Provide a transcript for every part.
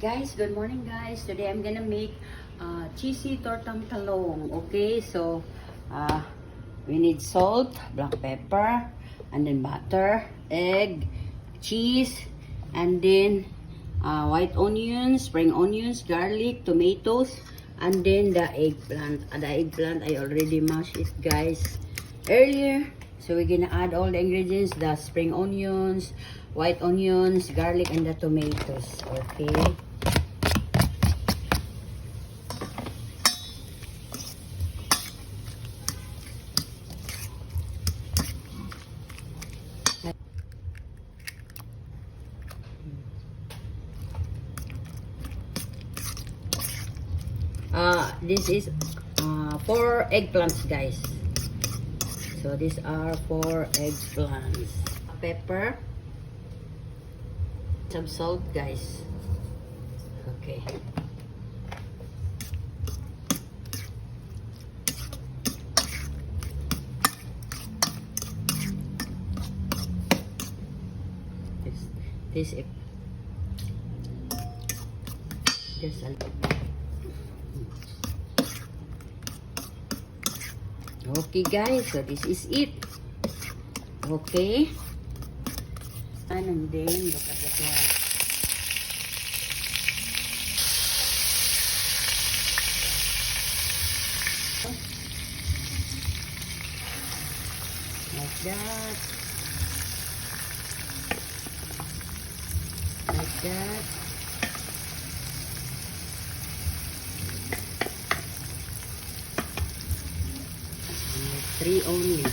Guys, good morning guys. Today I'm gonna make cheesy tortang talong. Okay, so we need salt, black pepper, and then butter, egg, cheese, and then white onions, spring onions, garlic, tomatoes, and then the eggplant. The eggplant I already mashed it guys earlier. So we're gonna add all the ingredients, the spring onions, white onions, garlic, and the tomatoes. Okay. This is 4 eggplants guys. So these are 4 eggplants. Pepper, some salt guys. Okay. This is just a okay guys, so this is it. Okay, and then look at that. Like that, like that. 3 only. 3.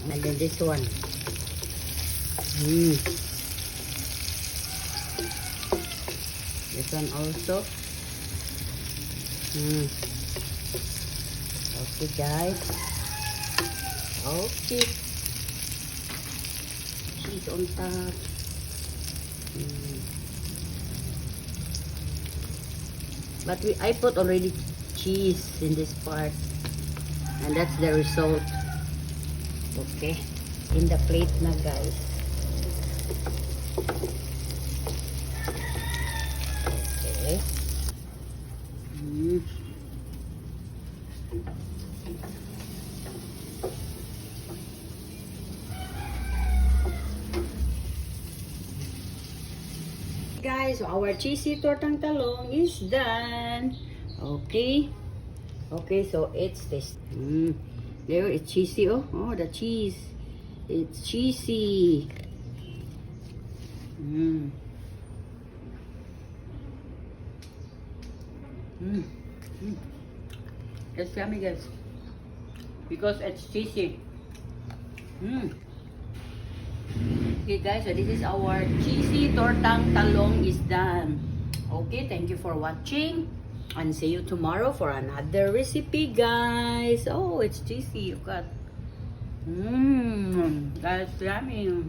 And then this one. This one also. Okay guys. Okay. Cheese on top. But I put already cheese in this part. And that's the result. Okay. In the plate na guys. Okay. Guys, our cheesy tortang talong is done. Okay. Okay, so it's this. There, it's cheesy. Oh, the cheese. It's cheesy. It's yummy, guys. Because it's cheesy. Okay guys, so this is our cheesy tortang talong is done. Okay, thank you for watching. And see you tomorrow for another recipe guys. Oh, it's cheesy. Look at. That's yummy.